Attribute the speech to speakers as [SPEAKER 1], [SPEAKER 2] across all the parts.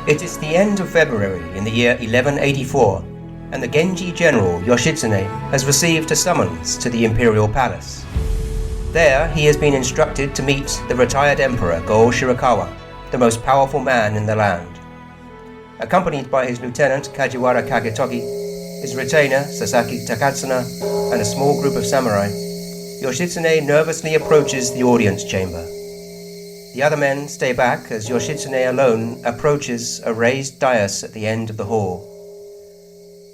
[SPEAKER 1] It is the end of February in the year 1184, and the Genji general Yoshitsune has received a summons to the imperial palace. There he has been instructed to meet the retired emperor Go Shirakawa, the most powerful man in the land. Accompanied by his lieutenant Kajiwara Kagetoki, his retainer Sasaki Takatsuna, and a small group of samurai, Yoshitsune nervously approaches the audience chamber. The other men stay back as Yoshitsune alone approaches a raised dais at the end of the hall.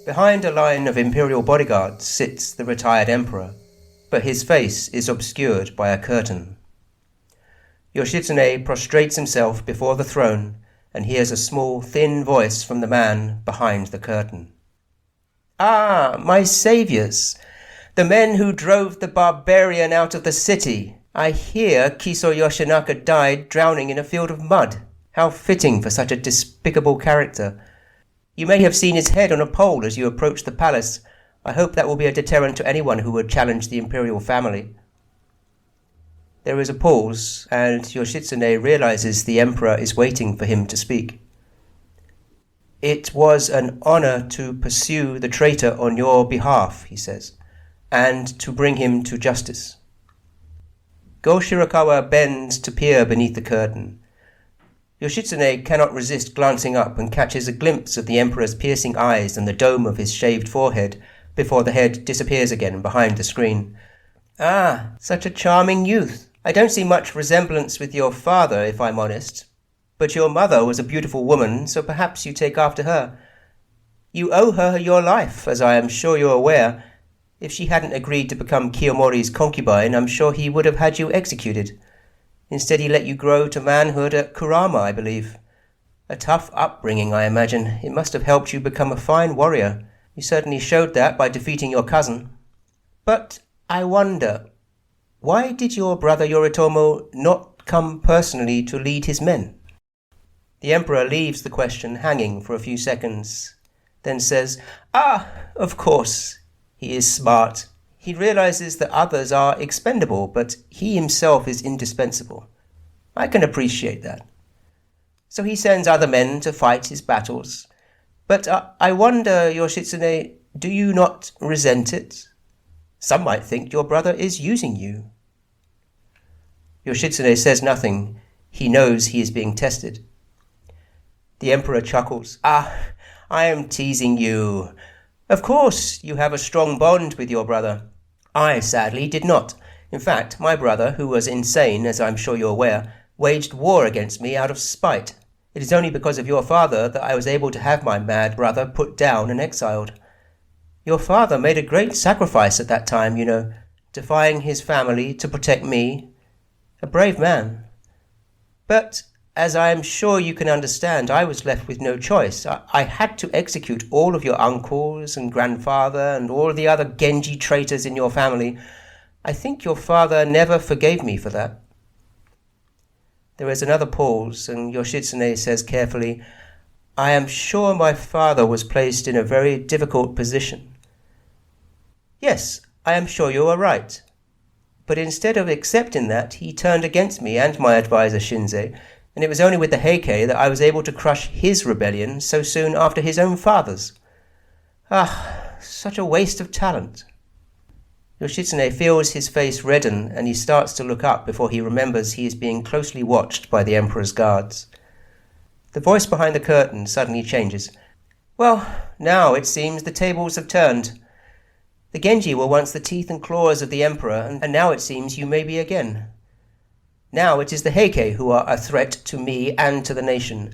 [SPEAKER 1] Behind a line of imperial bodyguards sits the retired emperor, but his face is obscured by a curtain. Yoshitsune prostrates himself before the throne and hears a small, thin voice from the man behind the curtain. "Ah, my saviors! The men who drove the barbarian out of the city! I hear Kiso Yoshinaka died drowning in a field of mud. How fitting for such a despicable character. You may have seen his head on a pole as you approached the palace. I hope that will be a deterrent to anyone who would challenge the imperial family." There is a pause, and Yoshitsune realizes the emperor is waiting for him to speak. "It was an honor to pursue the traitor on your behalf," he says, "and to bring him to justice." Go Shirakawa bends to peer beneath the curtain. Yoshitsune cannot resist glancing up and catches a glimpse of the emperor's piercing eyes and the dome of his shaved forehead before the head disappears again behind the screen. "Ah, such a charming youth. I don't see much resemblance with your father, if I'm honest. But your mother was a beautiful woman, so perhaps you take after her. You owe her your life, as I am sure you're aware. If she hadn't agreed to become Kiyomori's concubine, I'm sure he would have had you executed. Instead, he let you grow to manhood at Kurama, I believe. A tough upbringing, I imagine. It must have helped you become a fine warrior. You certainly showed that by defeating your cousin. But I wonder, why did your brother Yoritomo not come personally to lead his men?" The emperor leaves the question hanging for a few seconds, then says, "Ah, of course. He is smart. He realizes that others are expendable, but he himself is indispensable. I can appreciate that. So he sends other men to fight his battles. But I wonder, Yoshitsune, do you not resent it? Some might think your brother is using you." Yoshitsune says nothing. He knows he is being tested. The emperor chuckles. "Ah, I am teasing you. Of course, you have a strong bond with your brother. I, sadly, did not. In fact, my brother, who was insane, as I'm sure you're aware, waged war against me out of spite. It is only because of your father that I was able to have my mad brother put down and exiled. Your father made a great sacrifice at that time, you know, defying his family to protect me. A brave man. But, as I am sure you can understand, I was left with no choice. I had to execute all of your uncles and grandfather and all the other Genji traitors in your family. I think your father never forgave me for that." There is another pause, and Yoshitsune says carefully, "I am sure my father was placed in a very difficult position." "Yes, I am sure you are right. But instead of accepting that, he turned against me and my advisor Shinze, and it was only with the Heike that I was able to crush his rebellion so soon after his own father's. Ah, such a waste of talent." Yoshitsune feels his face redden, and he starts to look up before he remembers he is being closely watched by the emperor's guards. The voice behind the curtain suddenly changes. "Well, now it seems the tables have turned. The Genji were once the teeth and claws of the emperor, and now it seems you may be again. Now it is the Heike who are a threat to me and to the nation.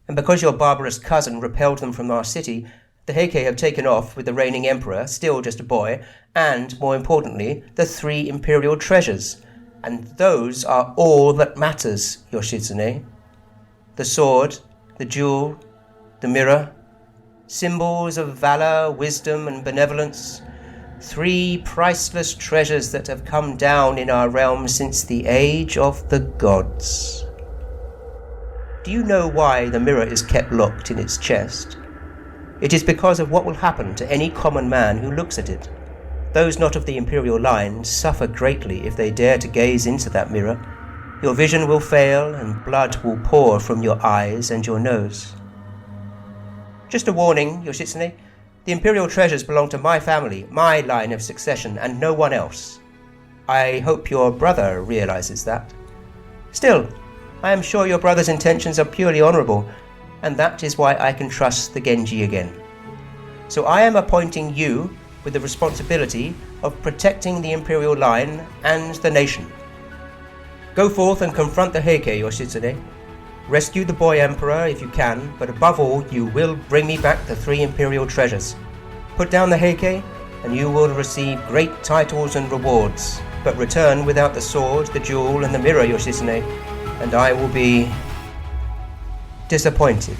[SPEAKER 1] And because your barbarous cousin repelled them from our city, the Heike have taken off with the reigning emperor, still just a boy, and, more importantly, the 3 imperial treasures. And those are all that matters, Yoshitsune. The sword, the jewel, the mirror, symbols of valor, wisdom, and benevolence. 3 priceless treasures that have come down in our realm since the age of the gods. Do you know why the mirror is kept locked in its chest? It is because of what will happen to any common man who looks at it. Those not of the imperial line suffer greatly if they dare to gaze into that mirror. Your vision will fail, and blood will pour from your eyes and your nose. Just a warning, Yoshitsune. The imperial treasures belong to my family, my line of succession, and no one else. I hope your brother realizes that. Still, I am sure your brother's intentions are purely honorable, and that is why I can trust the Genji again. So I am appointing you with the responsibility of protecting the imperial line and the nation. Go forth and confront the Heike, Yoshitsune. Rescue the boy emperor if you can, but above all, you will bring me back the 3 imperial treasures. Put down the Heike, and you will receive great titles and rewards, but return without the sword, the jewel, and the mirror, Yoshitsune, and I will be disappointed.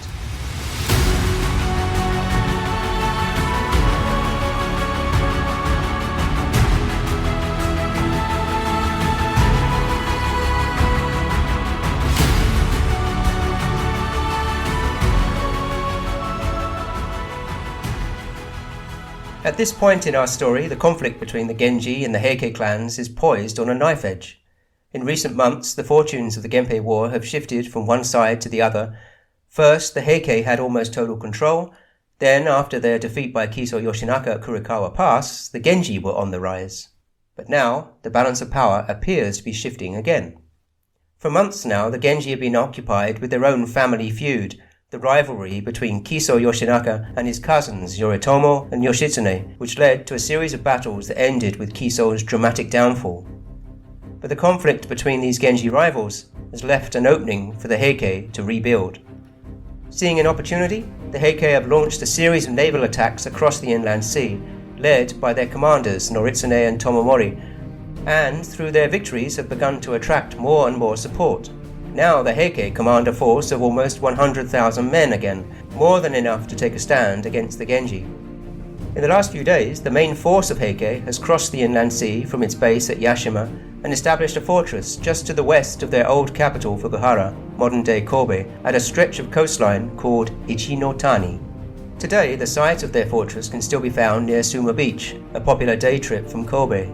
[SPEAKER 1] At this point in our story, the conflict between the Genji and the Heike clans is poised on a knife edge. In recent months, the fortunes of the Genpei War have shifted from one side to the other. First, the Heike had almost total control. Then, after their defeat by Kiso Yoshinaka at Kurikawa Pass, the Genji were on the rise. But now, the balance of power appears to be shifting again. For months now, the Genji have been occupied with their own family feud, the rivalry between Kiso Yoshinaka and his cousins Yoritomo and Yoshitsune, which led to a series of battles that ended with Kiso's dramatic downfall. But the conflict between these Genji rivals has left an opening for the Heike to rebuild. Seeing an opportunity, the Heike have launched a series of naval attacks across the inland sea, led by their commanders Noritsune and Tomomori, and through their victories have begun to attract more and more support. Now the Heike command a force of almost 100,000 men again, more than enough to take a stand against the Genji. In the last few days, the main force of Heike has crossed the inland sea from its base at Yashima and established a fortress just to the west of their old capital Fukuhara, modern-day Kobe, at a stretch of coastline called Ichi-no-Tani. Today, the site of their fortress can still be found near Suma Beach, a popular day trip from Kobe.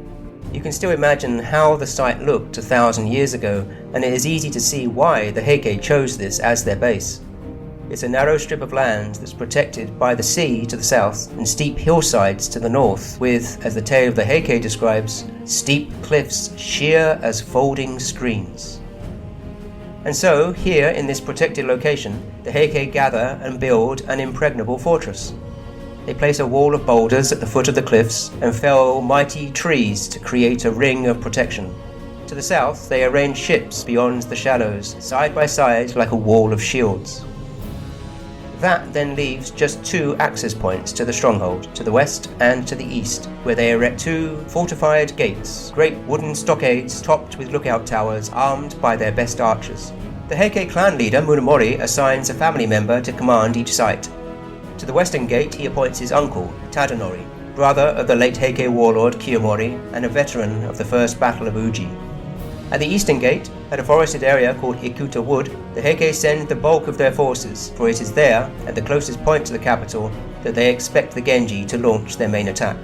[SPEAKER 1] You can still imagine how the site looked 1,000 years ago, and it is easy to see why the Heike chose this as their base. It's a narrow strip of land that's protected by the sea to the south and steep hillsides to the north, with, as the tale of the Heike describes, steep cliffs sheer as folding screens. And so, here in this protected location, the Heike gather and build an impregnable fortress. They place a wall of boulders at the foot of the cliffs and fell mighty trees to create a ring of protection. To the south, they arrange ships beyond the shallows, side by side like a wall of shields. That then leaves just 2 access points to the stronghold, to the west and to the east, where they erect 2 fortified gates, great wooden stockades topped with lookout towers armed by their best archers. The Heike clan leader Munamori assigns a family member to command each site. To the western gate he appoints his uncle, Tadanori, brother of the late Heike warlord Kiyomori and a veteran of the First Battle of Uji. At the eastern gate, at a forested area called Ikuta Wood, the Heike send the bulk of their forces, for it is there, at the closest point to the capital, that they expect the Genji to launch their main attack.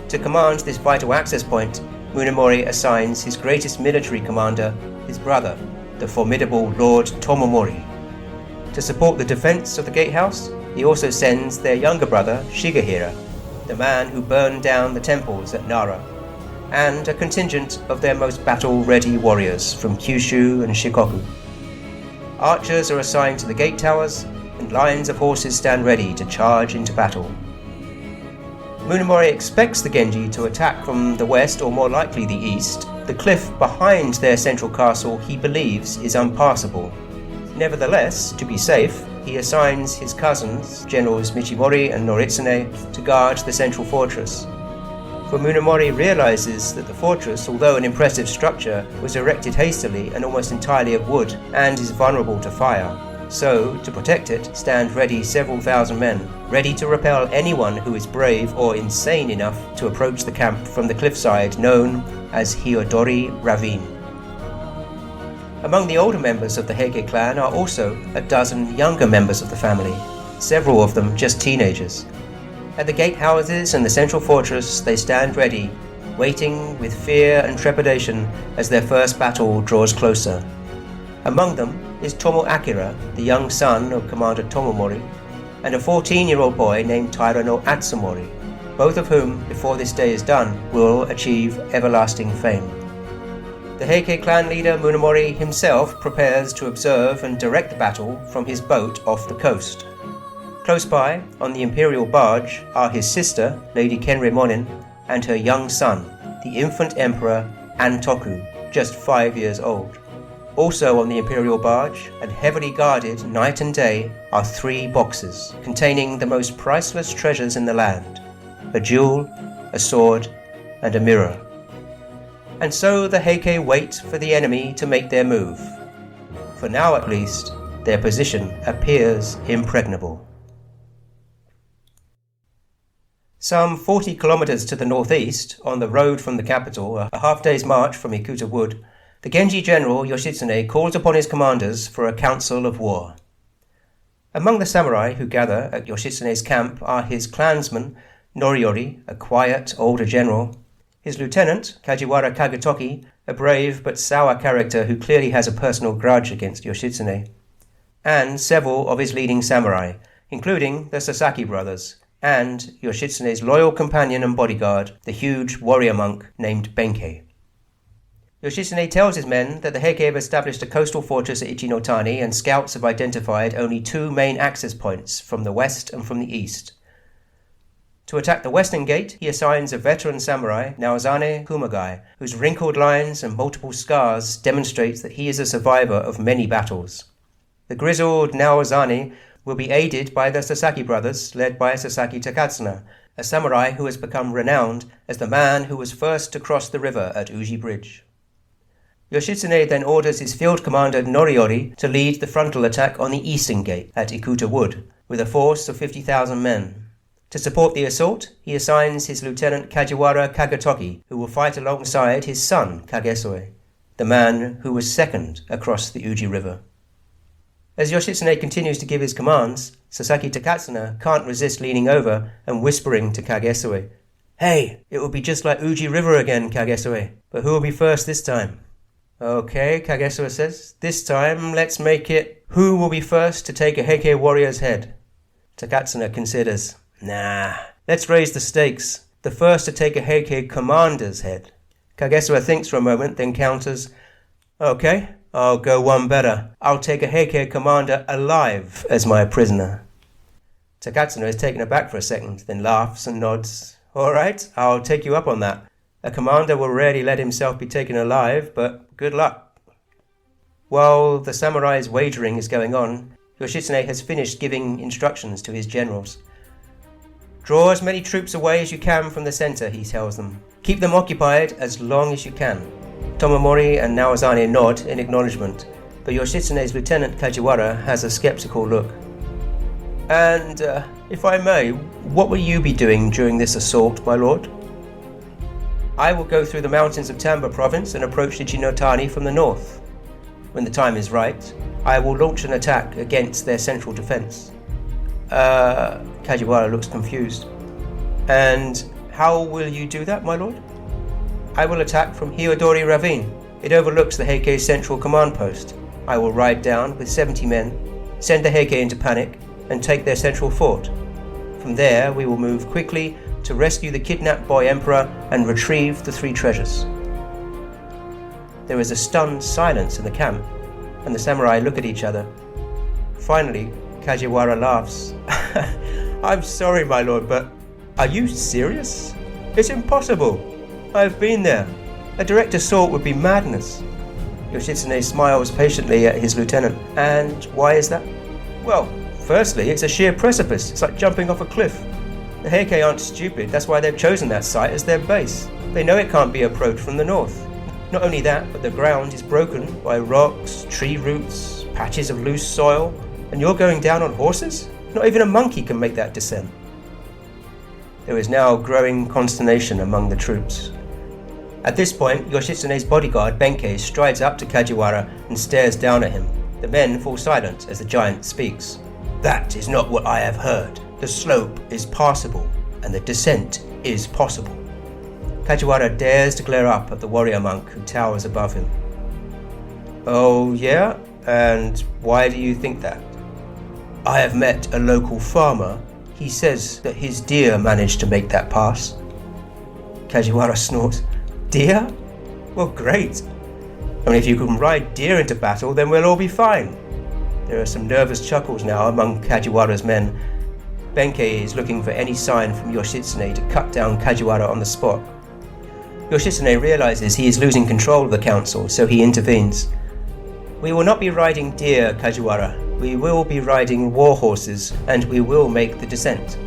[SPEAKER 1] To command this vital access point, Munamori assigns his greatest military commander, his brother, the formidable Lord Tomomori. To support the defense of the gatehouse, he also sends their younger brother, Shigehira, the man who burned down the temples at Nara, and a contingent of their most battle-ready warriors from Kyushu and Shikoku. Archers are assigned to the gate towers, and lines of horses stand ready to charge into battle. Munamori expects the Genji to attack from the west or more likely the east. The cliff behind their central castle he believes is unpassable. Nevertheless, to be safe, he assigns his cousins, Generals Michimori and Noritsune, to guard the central fortress. For Munamori realizes that the fortress, although an impressive structure, was erected hastily and almost entirely of wood and is vulnerable to fire. So, to protect it, stand ready several thousand men, ready to repel anyone who is brave or insane enough to approach the camp from the cliffside known as Hyodori Ravine. Among the older members of the Heike clan are also a dozen younger members of the family, several of them just teenagers. At the gatehouses and the central fortress they stand ready, waiting with fear and trepidation as their first battle draws closer. Among them is Tomo Akira, the young son of Commander Tomomori. and a 14-year-old boy named Taira no Atsumori, both of whom, before this day is done, will achieve everlasting fame. The Heike clan leader Munamori himself prepares to observe and direct the battle from his boat off the coast. Close by, on the imperial barge, are his sister, Lady Kenremonin, and her young son, the infant emperor Antoku, just 5 years old. Also on the imperial barge, and heavily guarded night and day, are 3 boxes containing the most priceless treasures in the land: a jewel, a sword, and a mirror. And so the Heike wait for the enemy to make their move. For now at least, their position appears impregnable. Some 40 kilometers to the northeast, on the road from the capital, a half-day's march from Ikuta Wood, the Genji general Yoshitsune calls upon his commanders for a council of war. Among the samurai who gather at Yoshitsune's camp are his clansman, Noriyori, a quiet, older general, his lieutenant, Kajiwara Kagetoki, a brave but sour character who clearly has a personal grudge against Yoshitsune, and several of his leading samurai, including the Sasaki brothers, and Yoshitsune's loyal companion and bodyguard, the huge warrior monk named Benkei. Yoshitsune tells his men that the Heike have established a coastal fortress at Ichinotani, and scouts have identified only 2 main access points, from the west and from the east. To attack the western gate, he assigns a veteran samurai, Naozane Kumagai, whose wrinkled lines and multiple scars demonstrate that he is a survivor of many battles. The grizzled Naozane will be aided by the Sasaki brothers, led by Sasaki Takatsuna, a samurai who has become renowned as the man who was first to cross the river at Uji Bridge. Yoshitsune then orders his field commander Noriyori to lead the frontal attack on the eastern gate at Ikuta Wood, with a force of 50,000 men. To support the assault, he assigns his lieutenant Kajiwara Kagetoki, who will fight alongside his son Kagesue, the man who was second across the Uji River. As Yoshitsune continues to give his commands, Sasaki Takatsuna can't resist leaning over and whispering to Kagesue, "Hey, it will be just like Uji River again, Kagesue, but who will be first this time?" "Okay," Kagesue says, "this time let's make it who will be first to take a Heike warrior's head." Takatsuna considers, "Nah, let's raise the stakes. The first to take a Heike commander's head." Kagesue thinks for a moment, then counters, "Okay, I'll go one better. I'll take a Heike commander alive as my prisoner." Takatsuna is taken aback for a second, then laughs and nods. "All right, I'll take you up on that. A commander will rarely let himself be taken alive, but good luck." While the samurai's wagering is going on, Yoshitsune has finished giving instructions to his generals. "Draw as many troops away as you can from the center," he tells them. "Keep them occupied as long as you can." Tomomori and Naozane nod in acknowledgement, but Yoshitsune's lieutenant Kajiwara has a skeptical look. "And, if I may, what will you be doing during this assault, my lord?" "I will go through the mountains of Tamba province and approach Ichinotani from the north. When the time is right, I will launch an attack against their central defense." Kajiwara looks confused. "And how will you do that, my lord?" "I will attack from Hiyodori Ravine. It overlooks the Heike's central command post. I will ride down with 70 men, send the Heike into panic, and take their central fort. From there, we will move quickly to rescue the kidnapped boy emperor and retrieve the 3 treasures." There is a stunned silence in the camp, and the samurai look at each other. Finally, Kajiwara laughs. "I'm sorry, my lord, but are you serious? It's impossible. I've been there. A direct assault would be madness." Yoshitsune smiles patiently at his lieutenant. "And why is that?" "Well, firstly, it's a sheer precipice. It's like jumping off a cliff. The Heike aren't stupid. That's why they've chosen that site as their base. They know it can't be approached from the north. Not only that, but the ground is broken by rocks, tree roots, patches of loose soil, and you're going down on horses? Not even a monkey can make that descent." There is now growing consternation among the troops. At this point, Yoshitsune's bodyguard Benkei strides up to Kajiwara and stares down at him. The men fall silent as the giant speaks. "That is not what I have heard. The slope is passable, and the descent is possible." Kajiwara dares to glare up at the warrior monk who towers above him. "Oh, yeah? And why do you think that?" I have met a local farmer. He says that his deer managed to make that pass. Kajiwara snorts. Deer? Well, great. I mean, if you can ride deer into battle, then we'll all be fine. There are some nervous chuckles now among Kajiwara's men. Benkei is looking for any sign from Yoshitsune to cut down Kajiwara on the spot. Yoshitsune realizes he is losing control of the council, so he intervenes. We will not be riding deer, Kajiwara. We will be riding war horses, and we will make the descent.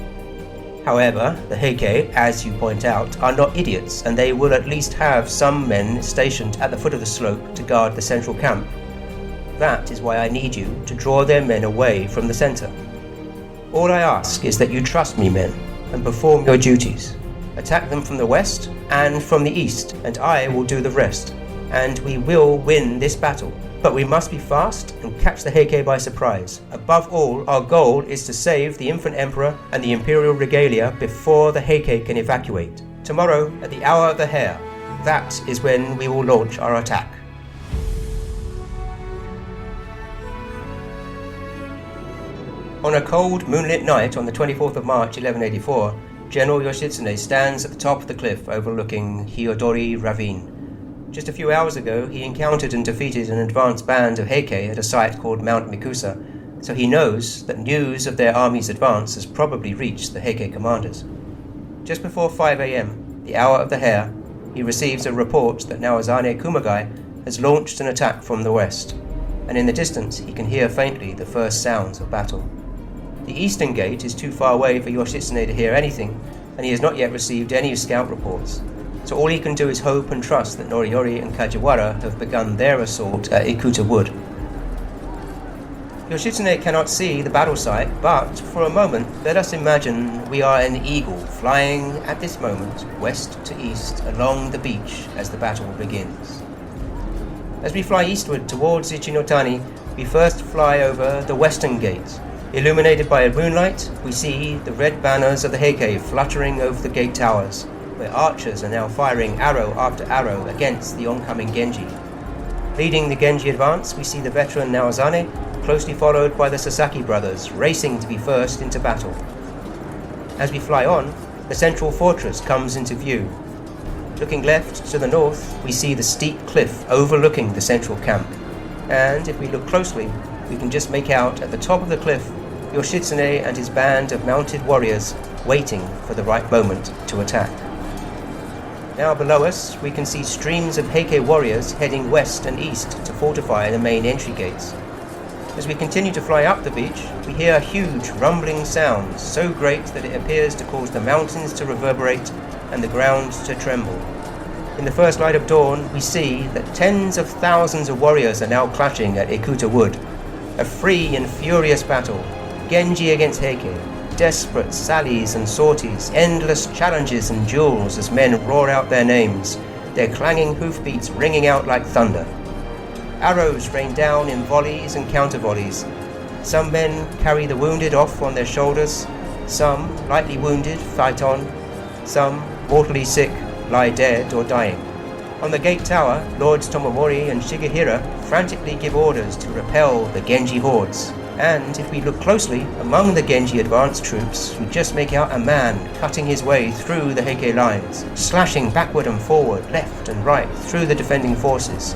[SPEAKER 1] However, the Heike, as you point out, are not idiots, and they will at least have some men stationed at the foot of the slope to guard the central camp. That is why I need you to draw their men away from the center. All I ask is that you trust me, men, and perform your duties. Attack them from the west and from the east, and I will do the rest. And we will win this battle. But we must be fast and catch the Heike by surprise. Above all, our goal is to save the infant emperor and the imperial regalia before the Heike can evacuate. Tomorrow, at the hour of the hare, that is when we will launch our attack. On a cold, moonlit night on the 24th of March 1184, General Yoshitsune stands at the top of the cliff overlooking Hiyodori Ravine. Just a few hours ago, he encountered and defeated an advanced band of Heike at a site called Mount Mikusa, so he knows that news of their army's advance has probably reached the Heike commanders. Just before 5 a.m., the hour of the hare, he receives a report that Naozane Kumagai has launched an attack from the west, and in the distance he can hear faintly the first sounds of battle. The eastern gate is too far away for Yoshitsune to hear anything, and he has not yet received any scout reports. So all he can do is hope and trust that Noriyori and Kajiwara have begun their assault at Ikuta Wood. Yoshitsune cannot see the battle site, but for a moment let us imagine we are an eagle flying at this moment west to east along the beach as the battle begins. As we fly eastward towards Ichinotani, we first fly over the western gate. Illuminated by moonlight, we see the red banners of the Heike fluttering over the gate towers, where archers are now firing arrow after arrow against the oncoming Genji. Leading the Genji advance, we see the veteran Naozane, closely followed by the Sasaki brothers, racing to be first into battle. As we fly on, the central fortress comes into view. Looking left to the north, we see the steep cliff overlooking the central camp. And if we look closely, we can just make out at the top of the cliff Yoshitsune and his band of mounted warriors waiting for the right moment to attack. Now below us, we can see streams of Heike warriors heading west and east to fortify the main entry gates. As we continue to fly up the beach, we hear huge rumbling sounds, so great that it appears to cause the mountains to reverberate and the ground to tremble. In the first light of dawn, we see that tens of thousands of warriors are now clashing at Ikuta Wood. A free and furious battle, Genji against Heike, desperate sallies and sorties, endless challenges and duels as men roar out their names, their clanging hoofbeats ringing out like thunder. Arrows rain down in volleys and counter-volleys. Some men carry the wounded off on their shoulders, some, lightly wounded, fight on, some, mortally sick, lie dead or dying. On the gate tower, Lords Tomomori and Shigehira frantically give orders to repel the Genji hordes. And if we look closely, among the Genji advance troops, we just make out a man cutting his way through the Heike lines, slashing backward and forward, left and right, through the defending forces.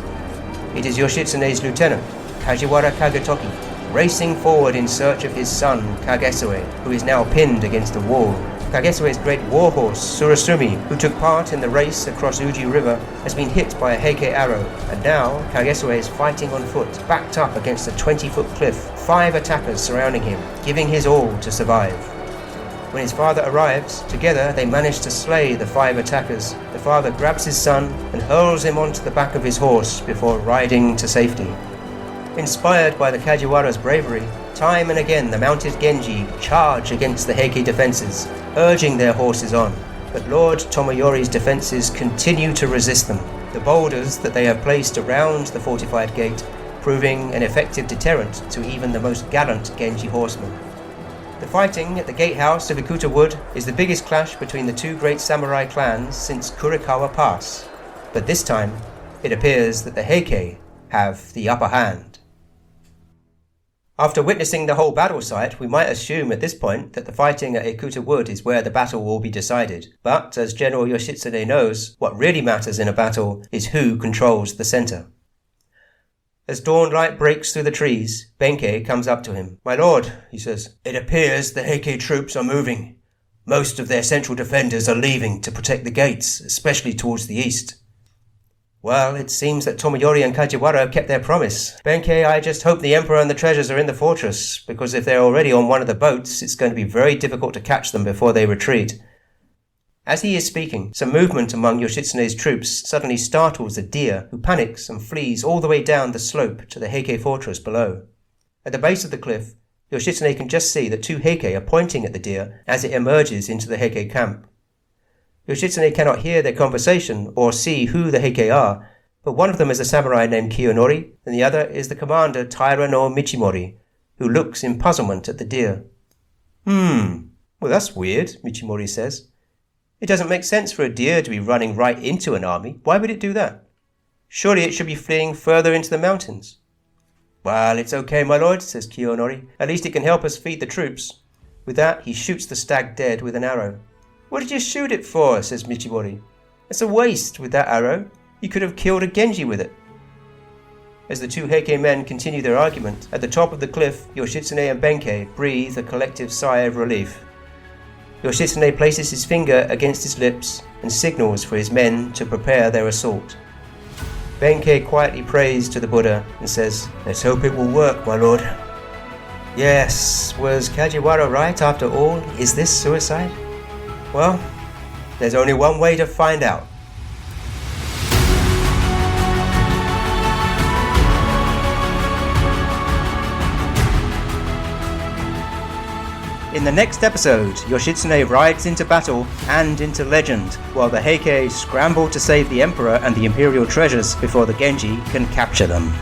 [SPEAKER 1] It is Yoshitsune's lieutenant, Kajiwara Kagetoki, racing forward in search of his son, Kagesue, who is now pinned against a wall. Kagesue's great warhorse, Surasumi, who took part in the race across Uji River, has been hit by a Heike arrow, and now Kagesue is fighting on foot, backed up against a 20-foot cliff, 5 attackers surrounding him, giving his all to survive. When his father arrives, together they manage to slay the 5 attackers. The father grabs his son and hurls him onto the back of his horse before riding to safety. Inspired by the Kajiwara's bravery, time and again the mounted Genji charge against the Heike defenses, urging their horses on, but Lord Tomoyori's defenses continue to resist them, the boulders that they have placed around the fortified gate proving an effective deterrent to even the most gallant Genji horsemen. The fighting at the gatehouse of Ikuta Wood is the biggest clash between the 2 great samurai clans since Kurikawa Pass, but this time it appears that the Heike have the upper hand. After witnessing the whole battle site, we might assume at this point that the fighting at Ikuta Wood is where the battle will be decided. But, as General Yoshitsune knows, what really matters in a battle is who controls the center. As dawnlight breaks through the trees, Benkei comes up to him. "My lord," he says, "it appears the Heike troops are moving. Most of their central defenders are leaving to protect the gates, especially towards the east." "Well, it seems that Tomoyori and Kajiwara have kept their promise. Benkei, I just hope the Emperor and the treasures are in the fortress, because if they're already on one of the boats, it's going to be very difficult to catch them before they retreat." As he is speaking, some movement among Yoshitsune's troops suddenly startles a deer, who panics and flees all the way down the slope to the Heike fortress below. At the base of the cliff, Yoshitsune can just see that two Heike are pointing at the deer as it emerges into the Heike camp. Yoshitsune cannot hear their conversation or see who the Heike are, but one of them is a samurai named Kiyonori, and the other is the commander Taira no Michimori, who looks in puzzlement at the deer. Well, that's weird," Michimori says. "It doesn't make sense for a deer to be running right into an army. Why would it do that? Surely it should be fleeing further into the mountains." "Well, it's okay, my lord," says Kiyonori. "At least it can help us feed the troops." With that, he shoots the stag dead with an arrow. "What did you shoot it for?" says Michimori. "It's a waste with that arrow. You could have killed a Genji with it." As the two Heike men continue their argument, at the top of the cliff, Yoshitsune and Benkei breathe a collective sigh of relief. Yoshitsune places his finger against his lips and signals for his men to prepare their assault. Benkei quietly prays to the Buddha and says, "Let's hope it will work, my lord." Yes, was Kajiwara right after all? Is this suicide? Well, there's only one way to find out. In the next episode, Yoshitsune rides into battle and into legend, while the Heike scramble to save the Emperor and the Imperial treasures before the Genji can capture them.